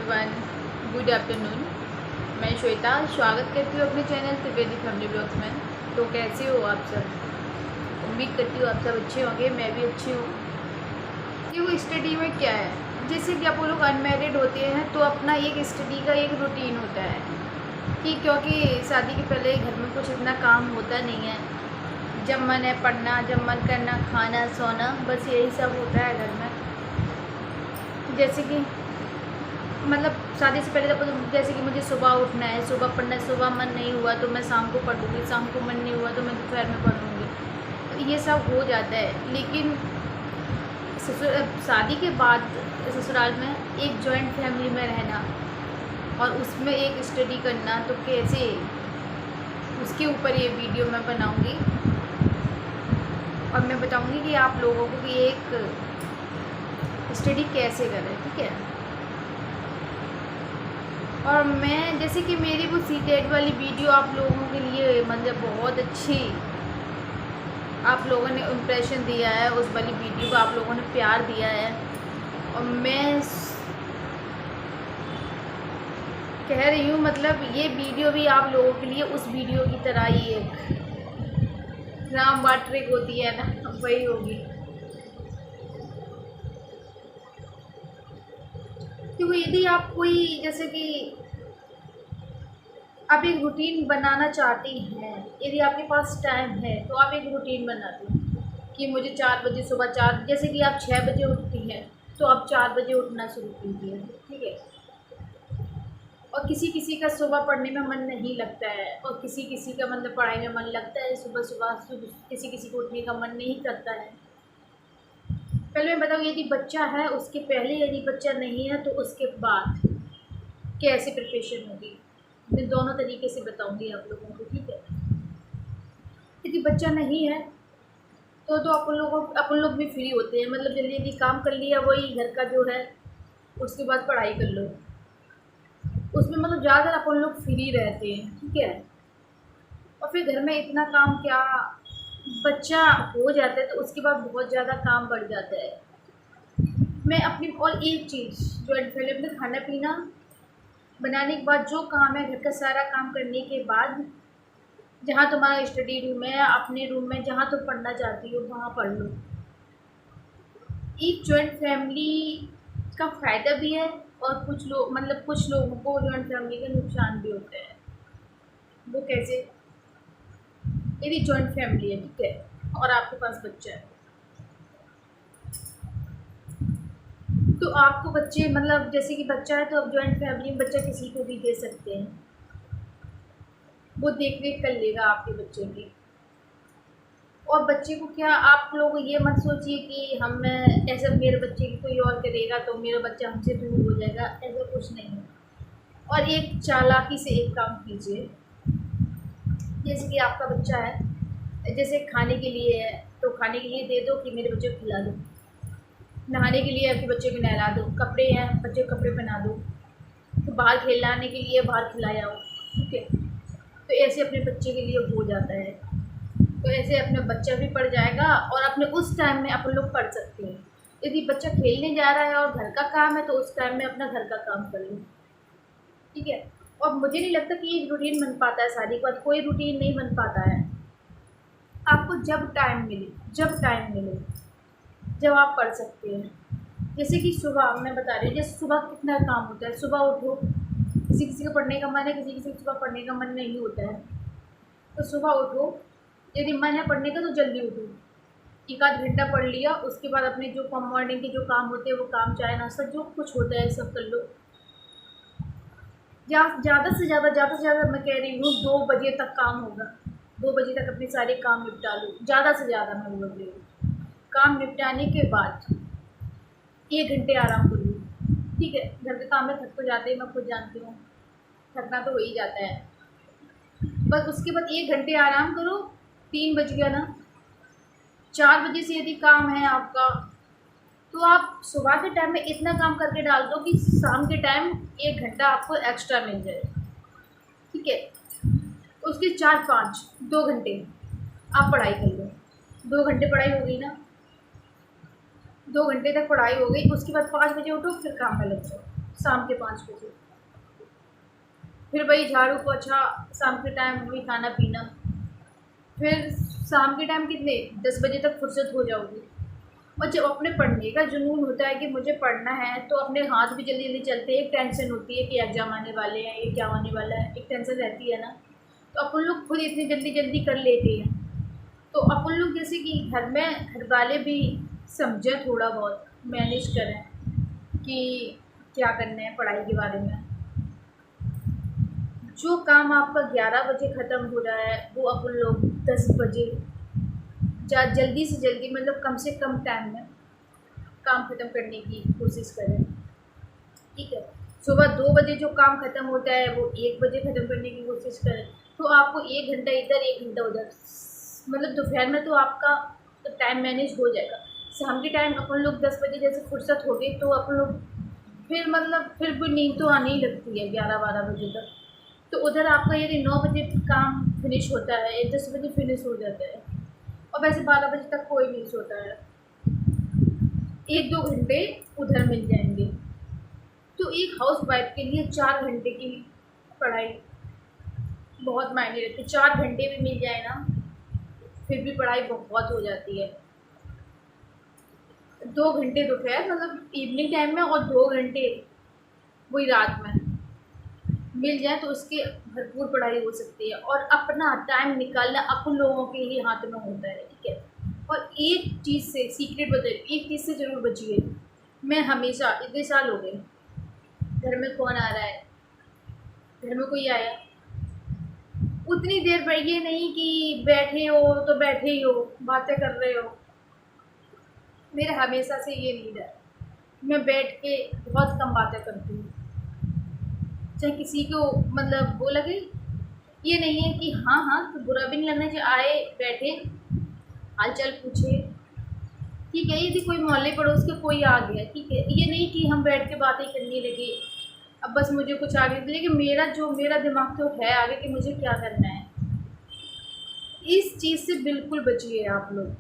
Everyone, good afternoon. मैं श्वेता स्वागत करती हूँ अपने चैनल त्रिवेदी फैमिली ब्लॉग्स में। तो कैसे हो आप सब? उम्मीद करती हूँ आप सब अच्छे होंगे, मैं भी अच्छी हूँ। कि वो स्टडी में क्या है, जैसे कि आप लोग अनमैरिड होते हैं तो अपना एक स्टडी का एक रूटीन होता है कि क्योंकि शादी के पहले घर में कुछ इतना काम होता नहीं है। जब मन है पढ़ना, जब मन करना खाना सोना, बस यही सब होता है घर में। जैसे कि मतलब शादी से पहले तो जैसे कि मुझे सुबह उठना है, सुबह पढ़ना है, सुबह मन नहीं हुआ तो मैं शाम को पढ़ूँगी, शाम को मन नहीं हुआ तो मैं दोपहर में पढ़ूँगी, तो ये सब हो जाता है। लेकिन शादी के बाद ससुराल में एक जॉइंट फैमिली में रहना और उसमें एक स्टडी करना, तो कैसे, उसके ऊपर ये वीडियो मैं बनाऊँगी और मैं बताऊँगी कि आप लोगों को कि एक स्टडी कैसे करें, ठीक है। और मैं जैसे कि मेरी वो सीटेट वाली वीडियो आप लोगों के लिए मतलब बहुत अच्छी आप लोगों ने इम्प्रेशन दिया है, उस वाली वीडियो को आप लोगों ने प्यार दिया है। और मैं कह रही हूँ मतलब ये वीडियो भी आप लोगों के लिए उस वीडियो की तरह ही एक राम वाटरिक होती है ना, वही होगी। क्योंकि यदि आप कोई जैसे कि आप एक रूटीन बनाना चाहती हैं, यदि आपके पास टाइम है तो आप एक रूटीन बना दें कि मुझे 4 बजे सुबह 4, जैसे कि आप 6 बजे उठती हैं तो आप 4 बजे उठना शुरू कीजिए, ठीक है। और किसी किसी का सुबह पढ़ने में मन नहीं लगता है और किसी किसी का मतलब पढ़ाई में मन लगता है, सुबह सुबह किसी किसी को उठने का मन नहीं करता है। पहले मैं बताऊँ, यदि बच्चा है उसके पहले, यदि बच्चा नहीं है तो उसके बाद कैसे प्रिपरेशन होगी, मैं दोनों तरीके से बताऊंगी आप लोगों को, ठीक है। यदि बच्चा नहीं है तो अपन लोग भी फ्री होते हैं, मतलब जल्दी जल्दी काम कर लिया, वही घर का जो है, उसके बाद पढ़ाई कर लो, उसमें मतलब ज़्यादातर अपन लोग फ्री रहते हैं, ठीक है। और फिर घर में इतना काम क्या, बच्चा हो जाता है तो उसके बाद बहुत ज़्यादा काम बढ़ जाता है। मैं अपनी और एक चीज़ जॉइंट फैमिली में खाना पीना बनाने के बाद जो काम है, घर का सारा काम करने के बाद जहाँ तुम्हारा स्टडी रूम है, अपने रूम में जहाँ तुम पढ़ना चाहती हो वहाँ पढ़ लो। एक जॉइंट फैमिली का फ़ायदा भी है और कुछ लोग मतलब कुछ लोगों को जॉइंट फैमिली के नुकसान भी होते हैं। वो कैसे, यदि जॉइंट फैमिली है, ठीक है, और आपके पास बच्चा है तो आपको बच्चे मतलब जैसे कि बच्चा है तो अब जॉइंट फैमिली में बच्चा किसी को भी दे सकते हैं, वो देख रेख कर लेगा आपके बच्चे की। और बच्चे को क्या, आप लोग ये मत सोचिए कि हम ऐसा मेरे बच्चे की कोई और करेगा तो मेरा बच्चा हमसे दूर हो जाएगा, ऐसा कुछ नहीं है। और एक चालाकी से एक काम कीजिए, जैसे कि आपका बच्चा है, जैसे खाने के लिए है तो खाने के लिए दे दो कि मेरे बच्चे को खिला दो, नहाने के लिए आपके बच्चे को नहला दो, कपड़े हैं बच्चे को कपड़े पहना दो, तो बाहर खिलाने के लिए बाहर खिलाया हो, ठीक है। तो ऐसे अपने बच्चे के लिए हो जाता है, तो ऐसे अपना बच्चा भी पढ़ जाएगा और अपने उस टाइम में अपन लोग पढ़ सकते हैं। यदि बच्चा खेलने जा रहा है और घर का काम है तो उस टाइम में अपना घर का काम कर लो, ठीक है। और मुझे नहीं लगता कि एक रूटीन बन पाता है, शादी के बाद कोई रूटीन नहीं बन पाता है। आपको जब टाइम मिले, जब टाइम मिले, जब आप पढ़ सकते हैं। जैसे कि सुबह मैं बता रही हूँ, जैसे सुबह कितना काम होता है, सुबह उठो, किसी किसी को पढ़ने का मन है, किसी किसी को सुबह पढ़ने का मन नहीं होता है, तो सुबह उठो, यदि मन है पढ़ने का तो जल्दी उठो, एक आध घंटा पढ़ लिया, उसके बाद अपने जो मॉर्निंग के जो काम होते हैं वो काम, चाय नाश्ता जो कुछ होता है सब कर लो। ज़्यादा से ज़्यादा मैं कह रही हूँ 2 बजे तक काम होगा, 2 बजे तक अपने सारे काम निपटा लो, ज़्यादा से ज़्यादा मैं बोल रही हूँ। काम निपटाने के बाद 1 घंटे आराम कर लो, ठीक है। घर के काम में थक तो जाते हैं, मैं खुद जानती हूँ, थकना तो हो ही जाता है। बस उसके बाद 1 घंटे आराम करो, 3 बज गया ना, 4 बजे से यदि काम है आपका तो आप सुबह के टाइम में इतना काम करके डाल दो कि शाम के टाइम 1 घंटा आपको एक्स्ट्रा मिल जाए, ठीक है। उसके 4-5 2 घंटे आप पढ़ाई कर लो, 2 घंटे पढ़ाई हो गई ना, 2 घंटे तक पढ़ाई हो गई, उसके बाद 5 बजे उठो फिर काम में लग जाओ, शाम के 5 बजे। फिर वही झाड़ू पोछा, शाम के टाइम वही खाना पीना। फिर शाम के टाइम कितने 10 बजे तक फुर्सत हो जाओगी। और जब अपने पढ़ने का जुनून होता है कि मुझे पढ़ना है, तो अपने हाथ भी जल्दी जल्दी चलते हैं। एक टेंशन होती है कि एग्ज़ाम आने वाले हैं, ये क्या होने वाला है, एक टेंशन रहती है ना, तो अपन लोग खुद इतनी जल्दी जल्दी कर लेते हैं। तो अपन लोग जैसे कि घर में घर वाले भी समझें, थोड़ा बहुत मैनेज करें कि क्या करना है पढ़ाई के बारे में। जो काम आपका 11 बजे ख़त्म हो रहा है, वो अपन लोग 10 बजे जल्दी से जल्दी, मतलब कम से कम टाइम में काम ख़त्म करने की कोशिश करें। ठीक है, सुबह 2 बजे जो काम ख़त्म होता है वो 1 बजे ख़त्म करने की कोशिश करें। तो आपको 1 घंटा इधर 1 घंटा उधर, मतलब दोपहर में तो आपका तो टाइम मैनेज हो जाएगा। शाम के टाइम अपन लोग 10 बजे जैसे फुर्सत हो गई, तो अपन लोग फिर मतलब फिर भी नींद तो आने ही लगती है 11-12 बजे तक। तो उधर आपका यदि 9 बजे काम फिनिश होता है, 10 बजे फिनिश हो जाता है, और वैसे 12 बजे तक कोई नहीं सोता है, 1-2 घंटे उधर मिल जाएंगे। तो एक हाउस वाइफ के लिए 4 घंटे की पढ़ाई बहुत मायने रखती है। 4 घंटे भी मिल जाए ना, फिर भी पढ़ाई बहुत हो जाती है। 2 घंटे दोपहर मतलब इवनिंग टाइम में, और 2 घंटे वही रात में मिल जाए, तो उसके भरपूर पढ़ाई हो सकती है। और अपना टाइम निकालना अपन लोगों के ही हाथ में होता है। ठीक है, और एक चीज़ से सीक्रेट बताइए, एक चीज़ से ज़रूर बचिए। मैं हमेशा, इतने साल हो गए, घर में कौन आ रहा है, घर में कोई आया, उतनी देर पर ये नहीं कि बैठे हो तो बैठे ही हो, बातें कर रहे हो। मेरा हमेशा से ये नीड है, मैं बैठ के बहुत कम बातें करती हूँ। चाहे किसी को मतलब वो लगे, ये नहीं है कि हाँ हाँ तो बुरा भी नहीं लगना चाहिए, आए बैठे हालचाल पूछे। ठीक है, यदि कोई मोहल्ले पड़ोस के कोई आ गया, ठीक है, ये नहीं कि हम बैठ के बातें करने लगे, अब बस मुझे कुछ आगे, लेकिन मेरा दिमाग तो है आगे कि मुझे क्या करना है। इस चीज़ से बिल्कुल बचिए आप लोग।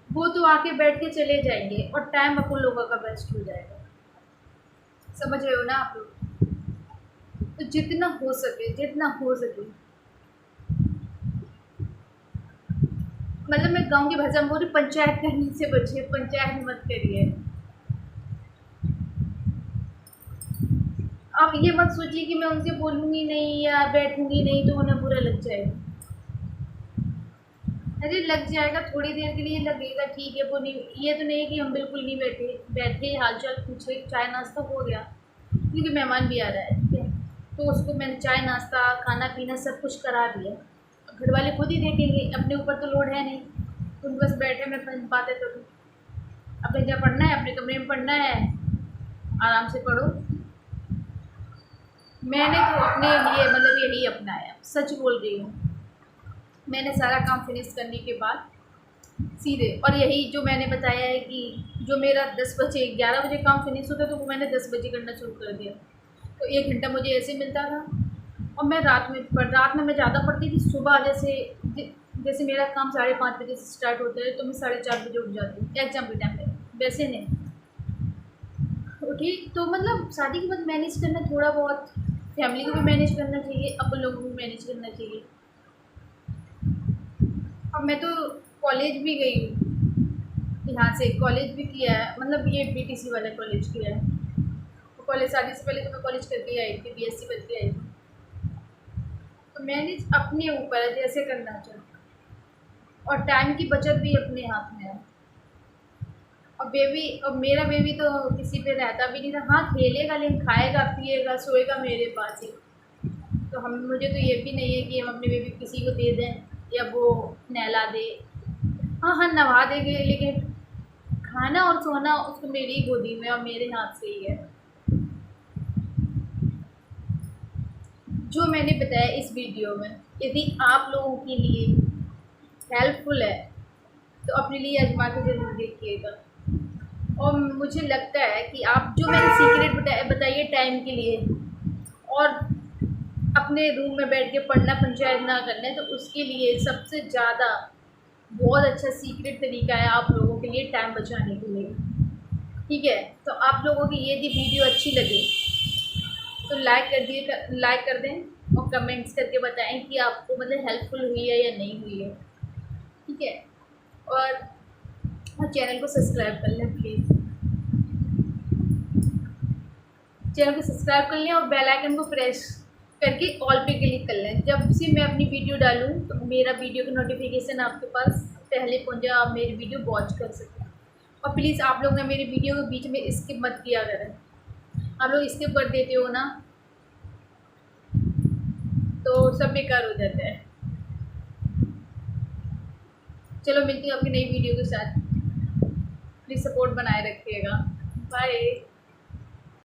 वो तो आके बैठ के चले जाएंगे और टाइम अपन लोगों का वेस्ट हो जाएगा। समझ रहे हो ना आप लोग? तो जितना हो सके मतलब मैं गाँव की भाषा में बोल रही, पंचायत करने से बचिए, पंचायत मत करिए। आप ये मत सोचिए कि मैं उनसे बोलूँगी नहीं या बैठूँगी नहीं तो उन्हें बुरा लग जाएगा। अरे लग जाएगा, थोड़ी देर के लिए लगेगा, ठीक है। वो नहीं, ये तो नहीं है कि हम बिल्कुल नहीं बैठे हालचाल पूछे, चाय नाश्ता हो गया, क्योंकि मेहमान भी आ रहा है, ठीक है, तो उसको मैंने चाय नाश्ता खाना पीना सब कुछ करा दिया। घर वाले खुद ही देखेंगे, अपने ऊपर तो लोड है नहीं, तुम बस बैठे मैं बातें करूँ। अपने जहाँ पढ़ना है, अपने कमरे में पढ़ना है, आराम से पढ़ो। मैंने तो अपने लिए मतलब यही अपनाया, सच बोल रही हूँ। मैंने सारा काम फिनिश करने के बाद सीधे, और यही जो मैंने बताया है कि जो मेरा 10 बजे 11 बजे काम फिनिश होता तो वो मैंने 10 बजे करना शुरू कर दिया। तो 1 घंटा मुझे ऐसे मिलता था। और मैं रात में मैं ज़्यादा पढ़ती थी। सुबह जैसे मेरा काम 5:30 बजे से स्टार्ट होता है, तो मैं 4:30 बजे उठ जाती हूँ एग्ज़ाम के टाइम पे। वैसे नहीं उठी तो मतलब शादी के बाद मैनेज करना, थोड़ा बहुत फैमिली को भी मैनेज करना चाहिए, अपन लोगों को भी मैनेज करना चाहिए। अब मैं तो कॉलेज भी गई हूँ, यहाँ से कॉलेज भी किया है, मतलब ये बीटीसी वाला कॉलेज किया है। तो कॉलेज शादी से पहले तो मैं कॉलेज करके आई थी, बीएससी करके आई थी। तो मैनेज अपने ऊपर है, जैसे करना चाहिए, और टाइम की बचत भी अपने हाथ में है। और मेरा बेबी तो किसी पे रहता भी नहीं था। हाँ खेलेगा, लेकिन खाएगा पिएगा सोएगा मेरे पास ही। तो मुझे तो ये भी नहीं है कि हम अपने बेबी किसी को दे दें या वो नहला दे। हाँ हाँ नवा देंगे, लेकिन खाना और सोना उसको मेरी गोदी में और मेरे हाथ से ही है। जो मैंने बताया इस वीडियो में, यदि आप लोगों के लिए हेल्पफुल है तो अपने लिए आजमा के ज़रूर देखिएगा। और मुझे लगता है कि आप जो मैंने सीक्रेट बताइए टाइम के लिए, और अपने रूम में बैठ के पढ़ना, पंचायत ना करना है, तो उसके लिए सबसे ज़्यादा बहुत अच्छा सीक्रेट तरीका है आप लोगों के लिए टाइम बचाने के लिए। ठीक है, तो आप लोगों की ये वीडियो अच्छी लगी तो लाइक कर दें और कमेंट्स करके बताएं कि आपको मतलब हेल्पफुल हुई है या नहीं हुई है। ठीक है, और चैनल को सब्सक्राइब कर लें प्लीज़। चैनल को सब्सक्राइब कर लें और बेल आइकन को प्रेस करके ऑल पे क्लिक कर लें। जब से मैं अपनी वीडियो डालूँ तो मेरा वीडियो का नोटिफिकेशन आपके पास पहले पहुंच जाए, आप मेरी वीडियो वॉच कर सकें। और प्लीज़ आप लोग ना मेरी वीडियो के बीच में स्किप मत किया करें। आप लोग स्किप कर देते हो ना तो सब बेकार हो जाता है। चलो मिलती हूँ आपकी नई वीडियो के साथ। प्लीज़ सपोर्ट बनाए रखिएगा। बाय।